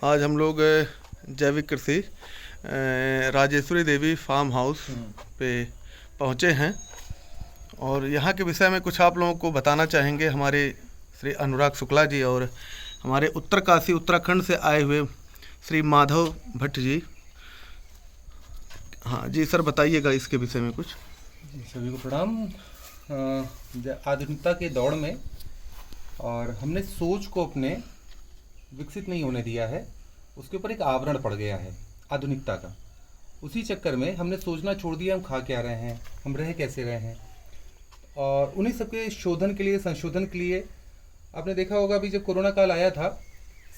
आज हम लोग जैविक कृषि राजेश्वरी देवी फार्म हाउस पे पहुँचे हैं और यहाँ के विषय में कुछ आप लोगों को बताना चाहेंगे हमारे श्री अनुराग शुक्ला जी और हमारे उत्तरकाशी उत्तराखंड से आए हुए श्री माधव भट्ट जी। हाँ जी सर, बताइएगा इसके विषय में कुछ। जी सभी को प्रणाम। आधुनिकता के दौड़ में और हमने सोच को अपने विकसित नहीं होने दिया है, उसके ऊपर एक आवरण पड़ गया है आधुनिकता का। उसी चक्कर में हमने सोचना छोड़ दिया हम खा क्या रहे हैं, हम रह कैसे रहे हैं, और उन्हीं सबके शोधन के लिए, संशोधन के लिए आपने देखा होगा अभी जब कोरोना काल आया था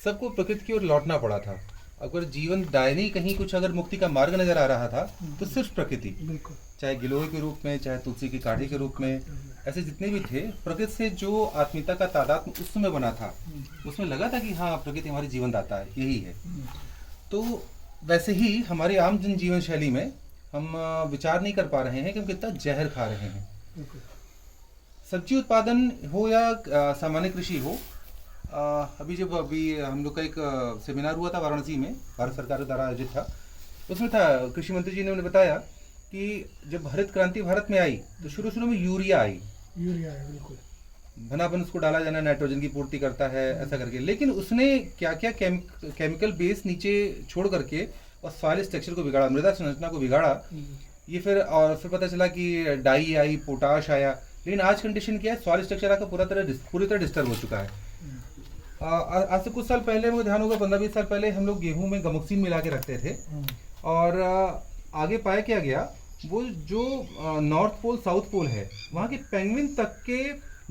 सबको प्रकृति की ओर लौटना पड़ा था। अगर जीवन दायनी कहीं कुछ अगर मुक्ति का मार्ग नजर आ रहा था तो सिर्फ प्रकृति, चाहे गिलोय के रूप में, चाहे तुलसी की काढ़ी के रूप में, ऐसे जितने भी थे, प्रकृति से जो आत्मीयता का तादाद उस समय बना था उसमें लगा था कि हाँ प्रकृति हमारी जीवन दाता है, यही है। तो वैसे ही हमारी आम जन जीवन शैली में हम विचार नहीं कर पा रहे हैं कि हम कितना जहर खा रहे हैं। सब्जी उत्पादन हो या सामान्य कृषि हो, अभी हम लोग का एक सेमिनार हुआ था वाराणसी में, भारत सरकार द्वारा आयोजित था, उसमें था कृषि मंत्री जी ने उन्हें बताया कि जब हरित क्रांति भारत में आई तो शुरू में यूरिया आई, बिल्कुल भनाभन उसको डाला जाना, नाइट्रोजन की पूर्ति करता है ऐसा करके, लेकिन उसने क्या क्या केमिकल बेस नीचे छोड़ करके और सॉइल स्ट्रक्चर को बिगाड़ा, मृदा संरचना को बिगाड़ा। ये फिर पता चला कि डाई आई, पोटाश आया, लेकिन आज कंडीशन क्या है, सॉइल स्ट्रक्चर आपका पूरी तरह डिस्टर्ब हो चुका है। आज से कुछ साल पहले, मुझे ध्यान होगा 15-20 साल पहले, हम लोग गेहूं में गमोक्सिन मिला के रखते थे और आगे पाया क्या गया, वो जो नॉर्थ पोल साउथ पोल है वहाँ के पेंगुइन तक के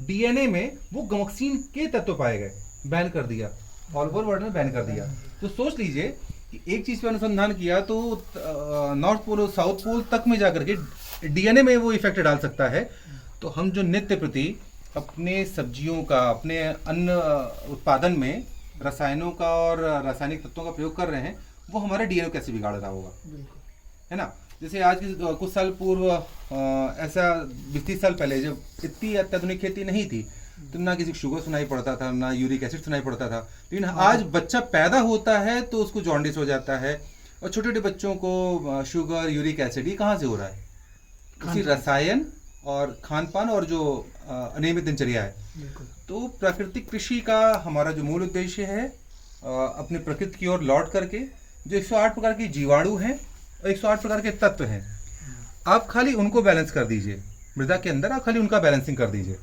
डीएनए में वो गमोक्सिन के तत्व पाए गए, बैन कर दिया, ऑल ओवर वर्ल्ड में बैन कर दिया। तो सोच लीजिए कि एक चीज पे अनुसंधान किया तो नॉर्थ पोल और साउथ पोल तक में जाकर के डीएनए में वो इफेक्ट डाल सकता है। तो हम जो नित्य प्रति अपने सब्जियों का, अपने अन्न उत्पादन में रसायनों का और रासायनिक तत्वों का प्रयोग कर रहे हैं, वो हमारे डीएनए कैसे बिगाड़ रहा होगा, है ना। जैसे आज के कुछ साल पूर्व, ऐसा 20-30 साल पहले जब इतनी अत्याधुनिक खेती नहीं थी तो ना किसी को शुगर सुनाई पड़ता था, ना यूरिक एसिड सुनाई पड़ता था, लेकिन आज बच्चा पैदा होता है तो उसको जॉन्डिस हो जाता है, और छोटे छोटे बच्चों को शुगर, यूरिक एसिड, ये कहाँ से हो रहा है? इसी रसायन और खान पान और जो अनियमित दिनचर्या है। तो प्राकृतिक कृषि का हमारा जो मूल उद्देश्य है, अपने प्रकृति की ओर लौट करके जो 108 प्रकार के जीवाणु हैं और 108 प्रकार के तत्व हैं, आप खाली उनको बैलेंस कर दीजिए मृदा के अंदर, आप खाली उनका बैलेंसिंग कर दीजिए,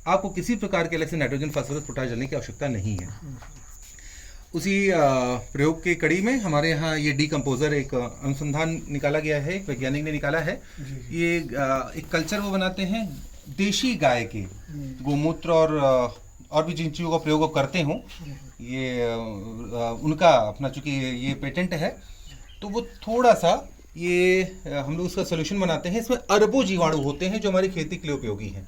आपको किसी प्रकार के अलग से नाइट्रोजन, फास्फोरस, पोटाश डालने की आवश्यकता नहीं है। उसी प्रयोग के कड़ी में हमारे यहाँ ये डीकम्पोजर एक अनुसंधान निकाला गया है, एक वैज्ञानिक ने निकाला है। ये एक कल्चर वो बनाते हैं देशी गाय के गोमूत्र और भी जिन चीज़ों का प्रयोग वो करते हों, ये उनका अपना, चूंकि ये पेटेंट है तो वो थोड़ा सा ये हम लोग उसका सोल्यूशन बनाते हैं। इसमें अरबों जीवाणु होते हैं जो हमारी खेती के लिए उपयोगी हैं,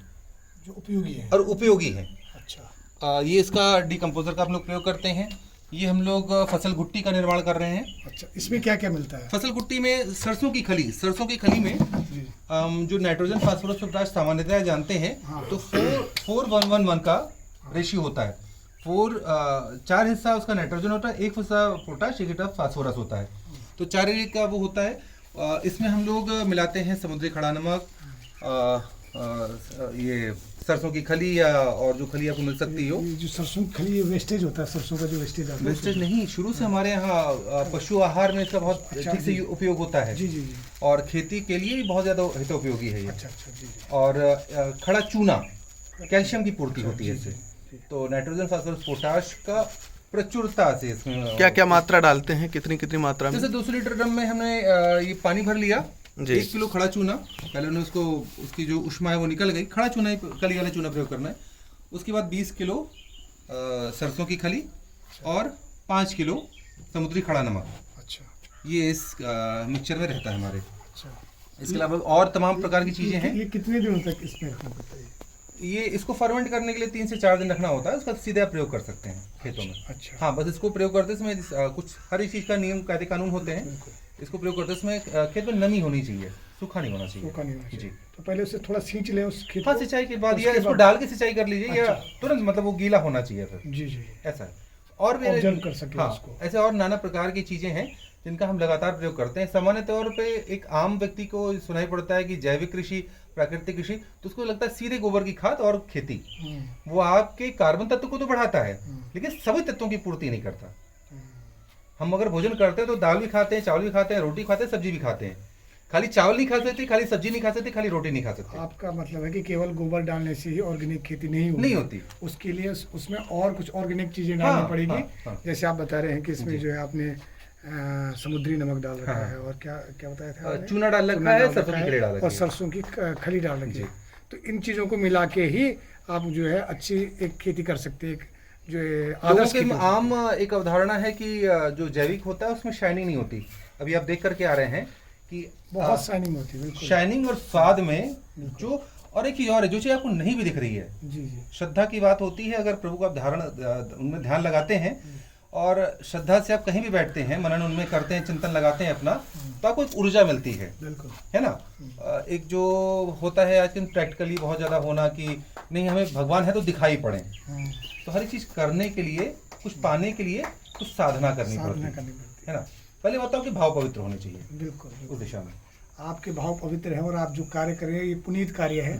उपयोगी हैं। अच्छा, ये इसका डीकम्पोजर का हम लोग प्रयोग करते हैं। ये हम लोग फसल गुट्टी का निर्माण कर रहे हैं। अच्छा, इसमें क्या क्या मिलता है? फसल गुट्टी में सरसों की खली में जो नाइट्रोजन, फास्फोरस, पोटाश सामान्यतः जानते हैं, हाँ। तो 4:1:1 का रेशियो होता है। 4 हिस्सा उसका नाइट्रोजन होता है, 1 हिस्सा पोटाश, 1 हिस्सा फास्फोरस होता है, तो 4 का वो होता है। इसमें हम लोग मिलाते हैं समुद्री खड़ा नमक, ये सरसों की खली या और जो खली आपको मिल सकती हो। जो सरसों की खली वेस्टेज होता है, सरसों का जो वेस्टेज आता है, वेस्टेज नहीं, शुरू से हमारे यहाँ पशु आहार में इसका बहुत ठीक से उपयोग होता है। जी जी जी। और खेती के लिए भी बहुत ज़्यादा हितोपयोगी है ये। अच्छा अच्छा, जी जी। और खड़ा चूना, कैल्शियम की पूर्ति होती है इससे। तो नाइट्रोजन, फास्फोरस, पोटाश का प्रचुरता से इसमें। क्या क्या मात्रा डालते हैं, कितनी मात्रा में? जैसे 200 लीटर ड्रम में हमने ये पानी भर लिया, 1 किलो खड़ा चूना, पहले उन्हें उसकी जो उष्मा है वो निकल गई, खड़ा चूना, कली वाला चूना प्रयोग करना है। उसके बाद 20 किलो सरसों की खली और 5 किलो समुद्री खड़ा नमक। अच्छा, ये इस मिक्सचर में रहता है हमारे। अच्छा, इसके अलावा और तमाम प्रकार की चीजें हैं। ये कितने दिनों तक इसमें रखना पड़ता है? ये इसको फर्मेंट करने के लिए 3 से 4 दिन रखना होता है, उसका सीधे आप प्रयोग कर सकते हैं खेतों में। अच्छा, हाँ, बस इसको प्रयोग करते समय कुछ हर एक चीज का नियम, कायदे, कानून होते हैं। इसको प्रयोग करते समय खेत में नमी होनी चाहिए, सूखा नहीं होना चाहिए। जी, तो पहले उसे थोड़ा सींच लें उस खेत हाँ, को। सिंचाई के बाद या इसको डाल के सिंचाई कर लीजिए, या तुरंत, मतलब वो गीला होना चाहिए फिर। जी जी, ऐसा है। और भी ऑब्जर्व कर सके हाँ, उसको। ऐसे और नाना प्रकार की चीजें हैं जिनका हम लगातार प्रयोग करते हैं। सामान्य तौर पे एक आम व्यक्ति को सुनाई पड़ता है कि जैविक कृषि, प्राकृतिक कृषि, तो उसको लगता है सीधे गोबर की खाद और खेती। वो आपके कार्बन तत्व को तो बढ़ाता है लेकिन सभी तत्वों की पूर्ति नहीं करता। हम अगर भोजन करते हैं तो दाल भी खाते हैं, चावल भी खाते हैं, रोटी खाते हैं, सब्जी भी खाते हैं। खाली चावल नहीं खा सकते, खाली सब्जी नहीं खा सकते, खाली रोटी नहीं खा सकते। आपका मतलब है कि केवल गोबर डालने से ही ऑर्गेनिक खेती नहीं होती। उसके लिए उसमें और कुछ ऑर्गेनिक चीजें हाँ, डालनी पड़ेगी। हाँ। जैसे आप बता रहे हैं कि इसमें जो है आपने समुद्री नमक डाल रखा हाँ। है और क्या क्या बताया था आपने? चूना डाल रखा है, सरसों की खली डाल रखी और है। सरसों की खली डाल रखी है। तो इन चीजों को मिला के ही आप जो है अच्छी एक खेती कर सकते हैं, एक जो है लोगों आदर्श के खेती। आम एक अवधारणा है कि जो जैविक होता है उसमें शाइनिंग नहीं होती। अभी आप देख करके आ रहे हैं कि बहुत शाइनिंग होती है, बिल्कुल। शाइनिंग और स्वाद में जो, और एक चीज और है जो चीज आपको नहीं भी दिख रही है, जी जी श्रद्धा की बात होती है। अगर प्रभु का आप धारण उनमें ध्यान लगाते हैं और श्रद्धा से आप कहीं भी बैठते हैं, मनन उनमें करते हैं, चिंतन लगाते हैं अपना, तो आपको एक ऊर्जा मिलती है, बिल्कुल। है ना। एक जो होता है आजकल प्रैक्टिकली बहुत ज्यादा होना कि नहीं हमें भगवान है तो दिखाई पड़े, तो हर एक चीज करने के लिए, कुछ पाने के लिए कुछ साधना करनी पड़ती है ना। पहले बताओ कि भाव पवित्र होने चाहिए बिल्कुल उस दिशा में। आपके भाव पवित्र हैं और आप जो कार्य कर रहे हैं ये पुनीत कार्य है।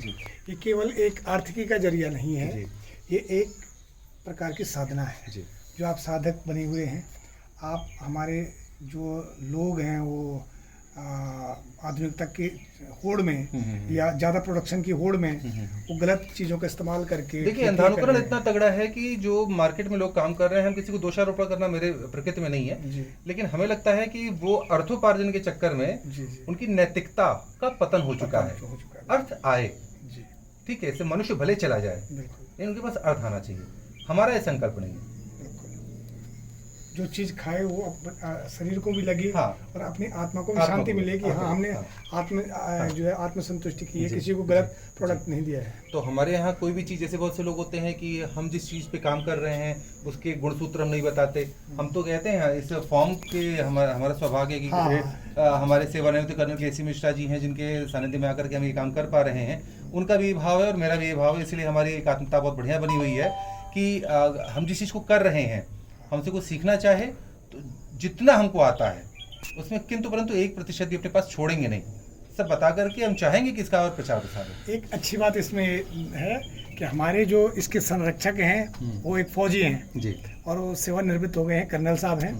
ये केवल एक आर्थिकी का जरिया नहीं है, ये एक प्रकार की साधना है। जो आप साधक बने हुए हैं, आप हमारे जो लोग हैं वो आधुनिकता की होड़ में या ज़्यादा प्रोडक्शन की होड़ में वो गलत चीज़ों का इस्तेमाल करके देखिए, अंधानुकरण इतना तगड़ा है कि जो मार्केट में लोग काम कर रहे हैं, हम किसी को दोषारोपण करना मेरे प्रकृति में नहीं है, लेकिन हमें लगता है कि वो अर्थोपार्जन के चक्कर में उनकी नैतिकता का पतन हो चुका है। अर्थ आए, ठीक है, इससे मनुष्य भले चला जाए लेकिन उनके पास अर्थ आना चाहिए। हमारा ये संकल्प नहीं है। जो चीज खाए वो शरीर को भी लगे, हाँ। और अपनी आत्मा को भी शांति मिले कि हाँ हमने जो है आत्मसंतुष्टि की है, किसी को गलत प्रोडक्ट नहीं दिया है। तो हमारे यहाँ कोई भी चीज़, जैसे बहुत से लोग होते हैं कि हम जिस चीज़ पे काम कर रहे हैं उसके गुणसूत्र हम नहीं बताते। हम तो कहते हैं इस फॉर्म के हमारा सौभाग्य है कि हमारे सेवानिवृत्त कर्नल के.सी. मिश्रा जी हैं, जिनके सानिध्य में आकर के हम ये काम कर पा रहे हैं। उनका भी ये भाव है और मेरा भी ये भाव है, इसलिए हमारी एक आत्मता बहुत बढ़िया बनी हुई है कि हम जिस चीज़ को कर रहे हैं, हमसे कुछ सीखना चाहे तो जितना हमको आता है उसमें किंतु परंतु 1% भी अपने पास छोड़ेंगे नहीं। सब बता करके हम चाहेंगे कि इसका और प्रचार प्रसार हो। एक अच्छी बात इसमें है कि हमारे जो इसके संरक्षक हैं वो एक फौजी हैं जी, और वो सेवानिवृत्त हो गए हैं, कर्नल साहब हैं,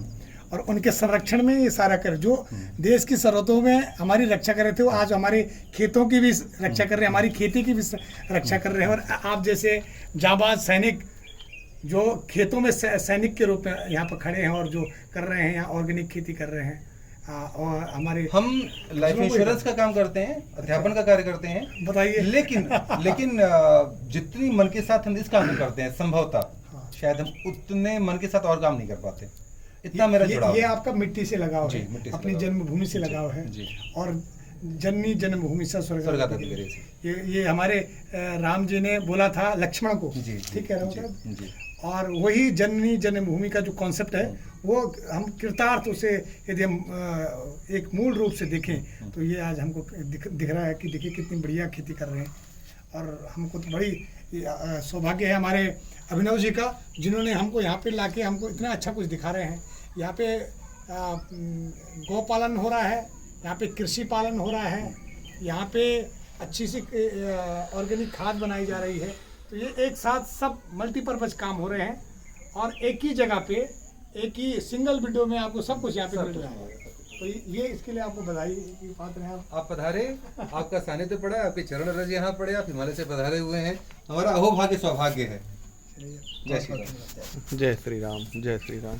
और उनके संरक्षण में ये सारा कर जो देश की सरहदों में हमारी रक्षा कर रहे थे, वो आज हमारे खेतों की भी रक्षा कर रहे हैं, हमारी खेती की भी रक्षा कर रहे हैं। और आप जैसे जाबाज सैनिक जो खेतों में सैनिक के रूप में यहाँ पर खड़े हैं और जो कर रहे हैं, यहाँ ऑर्गेनिक खेती कर रहे हैं। और हमारे हम लाइफ इंश्योरेंस का काम करते हैं, अध्यापन का कार्य करते हैं, बताइए। लेकिन जितनी मन के साथ हम इस काम को करते हैं, संभवतः शायद हम उतने मन के साथ और काम नहीं कर पाते। इतना मेरा जुड़ाव ये है। आपका मिट्टी से लगाव है, अपनी जन्मभूमि से लगाव है, और जननी जन्मभूमि से स्वर्ग। ये हमारे राम जी ने बोला था लक्ष्मण को, ठीक है राम, और वही जननी जन्मभूमि का जो कॉन्सेप्ट है वो हम कृतार्थ उसे यदि हम एक मूल रूप से देखें तो ये आज हमको दिख रहा है कि देखिए कितनी बढ़िया खेती कर रहे हैं। और हमको तो बड़ी सौभाग्य है हमारे अभिनव जी का, जिन्होंने हमको यहाँ पे लाके हमको इतना अच्छा कुछ दिखा रहे हैं। यहाँ पे गौ पालन हो रहा है, यहाँ पे कृषि पालन हो रहा है, यहाँ पे अच्छी सी ऑर्गेनिक खाद बनाई जा रही है। तो ये एक साथ सब मल्टीपर्पज काम हो रहे हैं और एक ही जगह पे, एक ही सिंगल विंडो में आपको सब कुछ यहाँ पे मिल रहा है। तो ये इसके लिए आपको बधाई की पात्र हैं। आप पधारे, आपका सानिध्य पड़ा, आपके चरण रज यहाँ पड़े, आप हिमालय से पधारे हुए हैं, हमारा अहोभाग्य सौभाग्य है। जय श्री राम। जय श्री राम, जय श्री राम।